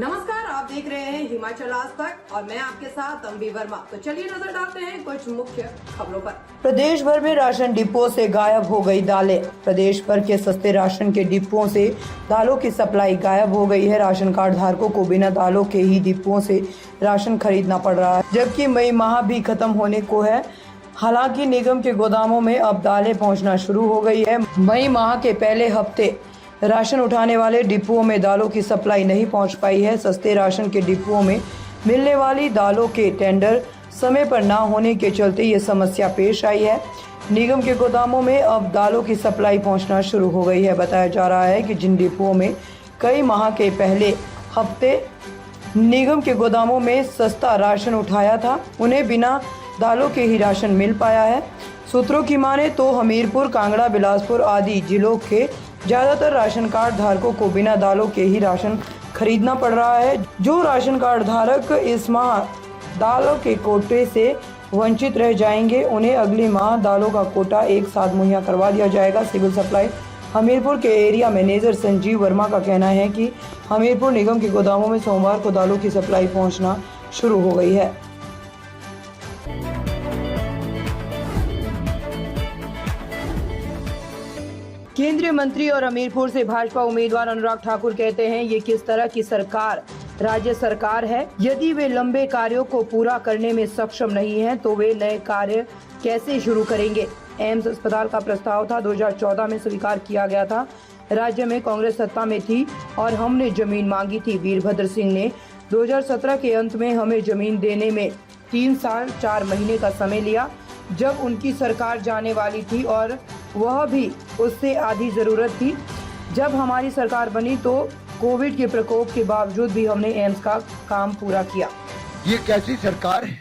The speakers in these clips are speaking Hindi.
नमस्कार, आप देख रहे हैं हिमाचल आज तक और मैं आपके साथ अम्बी वर्मा। तो चलिए नजर डालते हैं कुछ मुख्य खबरों पर। प्रदेश भर में राशन डिपो से गायब हो गई दालें। प्रदेश भर के सस्ते राशन के डिपों से दालों की सप्लाई गायब हो गई है। राशन कार्ड धारकों को बिना दालों के ही डिपों से राशन खरीदना पड़ रहा है, जबकि मई माह भी खत्म होने को है। हालांकि निगम के गोदामों में अब दालें पहुंचना शुरू हो गई है। मई माह के पहले हफ्ते राशन उठाने वाले डिपुओं में दालों की सप्लाई नहीं पहुंच पाई है। सस्ते राशन के डिपुओं में मिलने वाली दालों के टेंडर समय पर ना होने के चलते ये समस्या पेश आई है। निगम के गोदामों में अब दालों की सप्लाई पहुंचना शुरू हो गई है। बताया जा रहा है कि जिन डिपुओं में कई माह के पहले हफ्ते निगम के गोदामों में सस्ता राशन उठाया था, उन्हें बिना दालों के ही राशन मिल पाया है। सूत्रों की माने तो हमीरपुर, कांगड़ा, बिलासपुर आदि जिलों के ज्यादातर राशन कार्ड धारकों को बिना दालों के ही राशन खरीदना पड़ रहा है। जो राशन कार्ड धारक इस माह दालों के कोटे से वंचित रह जाएंगे, उन्हें अगले माह दालों का कोटा एक साथ मुहैया करवा दिया जाएगा। सिविल सप्लाई हमीरपुर के एरिया मैनेजर संजीव वर्मा का कहना है कि हमीरपुर निगम के गोदामों में सोमवार को दालों की सप्लाई पहुंचना शुरू हो गई है। केंद्रीय मंत्री और हमीरपुर से भाजपा उम्मीदवार अनुराग ठाकुर कहते हैं, ये किस तरह की सरकार राज्य सरकार है। यदि वे लंबे कार्यों को पूरा करने में सक्षम नहीं हैं, तो वे नए कार्य कैसे शुरू करेंगे। एम्स अस्पताल का प्रस्ताव था 2014 में स्वीकार किया गया था। राज्य में कांग्रेस सत्ता में थी और हमने जमीन मांगी थी। वीरभद्र सिंह ने 2017 के अंत में हमें जमीन देने में 3 साल 4 महीने का समय लिया, जब उनकी सरकार जाने वाली थी और वह भी उससे आधी जरूरत थी। जब हमारी सरकार बनी तो कोविड के प्रकोप के बावजूद भी हमने एम्स का काम पूरा किया। ये कैसी सरकार है?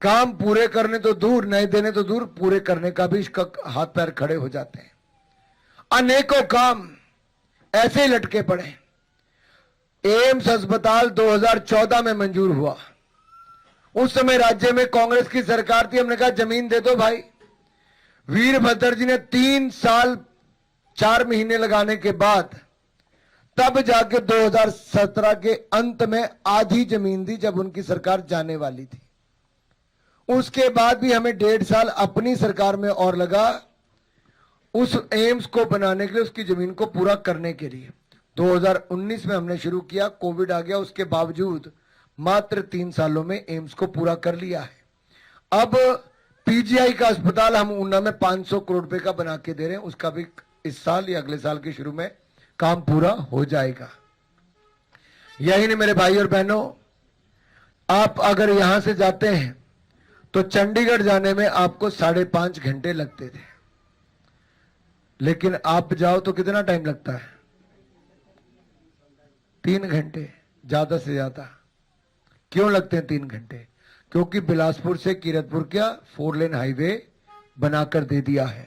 काम पूरे करने तो दूर, नए देने तो दूर, पूरे करने का भी इसका हाथ पैर खड़े हो जाते हैं। अनेकों काम ऐसे ही लटके पड़े। एम्स अस्पताल 2014 में मंजूर हुआ। उस समय राज्य में कांग्रेस की सरकार थी। हमने कहा जमीन दे दो भाई। वीरभद्र जी ने 3 साल 4 महीने लगाने के बाद तब जाके 2017 के अंत में आधी जमीन दी, जब उनकी सरकार जाने वाली थी। उसके बाद भी हमें 1.5 साल अपनी सरकार में और लगा उस एम्स को बनाने के लिए, उसकी जमीन को पूरा करने के लिए। 2019 में हमने शुरू किया, कोविड आ गया, उसके बावजूद मात्र 3 सालों में एम्स को पूरा कर लिया है। अब पीजीआई का अस्पताल हम ऊना में 500 करोड़ रुपए का बना के दे रहे हैं। उसका भी इस साल या अगले साल के शुरू में काम पूरा हो जाएगा। यही नहीं मेरे भाई और बहनों, आप अगर यहां से जाते हैं तो चंडीगढ़ जाने में आपको 5.5 घंटे लगते थे, लेकिन आप जाओ तो कितना टाइम लगता है? 3 घंटे ज्यादा से ज्यादा। क्यों लगते हैं 3 घंटे? क्योंकि बिलासपुर से कीरतपुर का 4 लेन हाईवे बनाकर दे दिया है।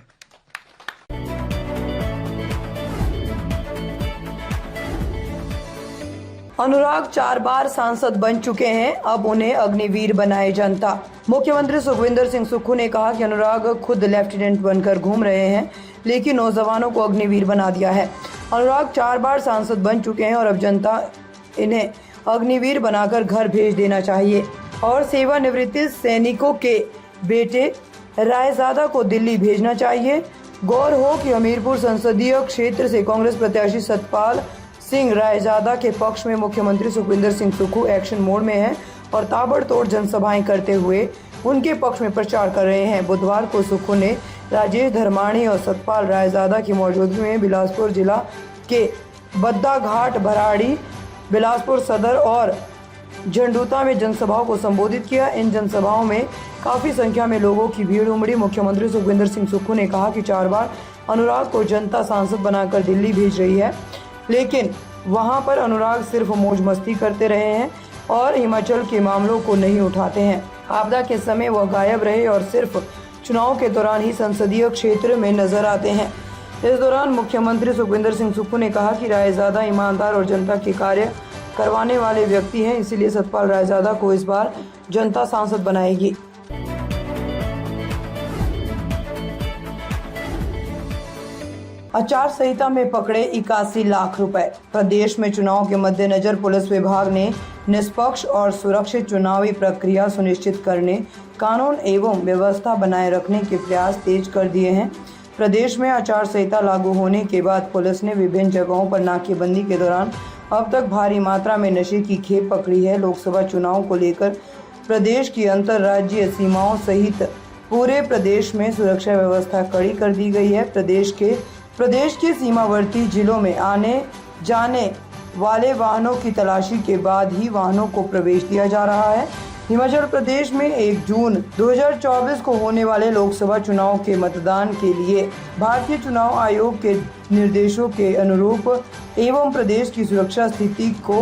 अनुराग 4 बार सांसद बन चुके हैं, अब उन्हें अग्निवीर बनाए जनता। मुख्यमंत्री सुखविंदर सिंह सुक्खू ने कहा कि अनुराग खुद लेफ्टिनेंट बनकर घूम रहे हैं, लेकिन नौजवानों को अग्निवीर बना दिया है। अनुराग 4 बार सांसद बन चुके हैं और अब जनता इन्हें अग्निवीर बनाकर घर भेज देना चाहिए और सेवानिवृत्त सैनिकों के बेटे रायजादा को दिल्ली भेजना चाहिए। गौर हो कि हमीरपुर संसदीय क्षेत्र से कांग्रेस प्रत्याशी सतपाल सिंह रायजादा के पक्ष में मुख्यमंत्री सुखविंदर सिंह सुक्खू एक्शन मोड में हैं और ताबड़तोड़ जनसभाएं करते हुए उनके पक्ष में प्रचार कर रहे हैं। बुधवार को सुक्खू ने राजेश धर्माणी और सतपाल रायजादा की मौजूदगी में बिलासपुर जिला के बद्दा घाट, भराड़ी, बिलासपुर सदर और झंडूता में जनसभाओं को संबोधित किया। इन जनसभाओं में काफी संख्या में लोगों की भीड़ उमड़ी। मुख्यमंत्री सुखविंदर सिंह सुक्खू ने कहा कि 4 बार अनुराग को जनता सांसद बनाकर दिल्ली भेज रही है, लेकिन वहां पर अनुराग सिर्फ मौज मस्ती करते रहे हैं और हिमाचल के मामलों को नहीं उठाते हैं। आपदा के समय वह गायब रहे और सिर्फ चुनाव के दौरान ही संसदीय क्षेत्र में नजर आते हैं। इस दौरान मुख्यमंत्री सुखविंदर सिंह सुक्खू ने कहा कि रायजादा ईमानदार और जनता के कार्य करवाने वाले व्यक्ति हैं, इसीलिए सतपाल रायजादा को इस बार जनता सांसद बनाएगी। आचार संहिता में पकड़े 81 लाख रुपए। प्रदेश में चुनाव के मद्देनजर पुलिस विभाग ने निष्पक्ष और सुरक्षित चुनावी प्रक्रिया सुनिश्चित करने, कानून एवं व्यवस्था बनाए रखने के प्रयास तेज कर दिए हैं। प्रदेश में आचार संहिता लागू होने के बाद पुलिस ने विभिन्न जगहों पर नाकेबंदी के दौरान अब तक भारी मात्रा में नशे की खेप पकड़ी है। लोकसभा चुनाव को लेकर प्रदेश की अंतर्राज्यीय सीमाओं सहित पूरे प्रदेश में सुरक्षा व्यवस्था कड़ी कर दी गई है। प्रदेश के सीमावर्ती जिलों में आने जाने वाले वाहनों की तलाशी के बाद ही वाहनों को प्रवेश दिया जा रहा है। हिमाचल प्रदेश में 1 जून 2024 को होने वाले लोकसभा चुनाव के मतदान के लिए भारतीय चुनाव आयोग के निर्देशों के अनुरूप एवं प्रदेश की सुरक्षा स्थिति को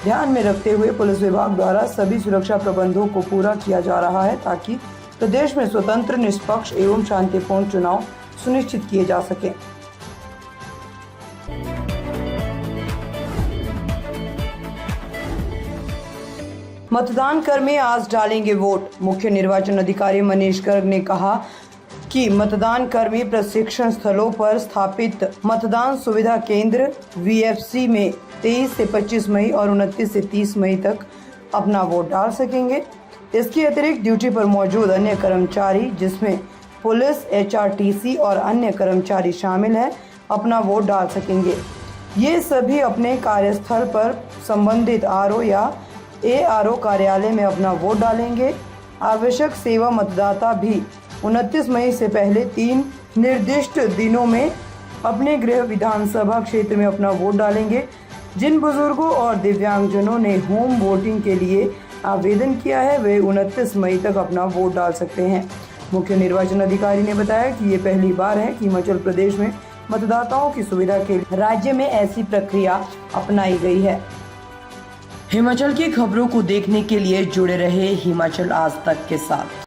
ध्यान में रखते हुए पुलिस विभाग द्वारा सभी सुरक्षा प्रबंधों को पूरा किया जा रहा है ताकि प्रदेश में स्वतंत्र, निष्पक्ष एवं शांतिपूर्ण चुनाव सुनिश्चित किए जा सके। मतदान कर्मी आज डालेंगे वोट। मुख्य निर्वाचन अधिकारी मनीष गर्ग ने कहा कि मतदान कर्मी प्रशिक्षण स्थलों पर स्थापित मतदान सुविधा केंद्र VFC में 23 से 25 मई और 29 से 30 मई तक अपना वोट डाल सकेंगे। इसके अतिरिक्त ड्यूटी पर मौजूद अन्य कर्मचारी, जिसमें पुलिस, HRTC और अन्य कर्मचारी शामिल हैं, अपना वोट डाल सकेंगे। ये सभी अपने कार्यस्थल पर संबंधित RO या ARO कार्यालय में अपना वोट डालेंगे। आवश्यक सेवा मतदाता भी 29 मई से पहले 3 निर्दिष्ट दिनों में अपने गृह विधानसभा क्षेत्र में अपना वोट डालेंगे। जिन बुजुर्गों और दिव्यांगजनों ने होम वोटिंग के लिए आवेदन किया है वे 29 मई तक अपना वोट डाल सकते हैं। मुख्य निर्वाचन अधिकारी ने बताया कि ये पहली बार है कि हिमाचल प्रदेश में मतदाताओं की सुविधा के लिए राज्य में ऐसी प्रक्रिया अपनाई गई है। हिमाचल की खबरों को देखने के लिए जुड़े रहे हिमाचल आज तक के साथ।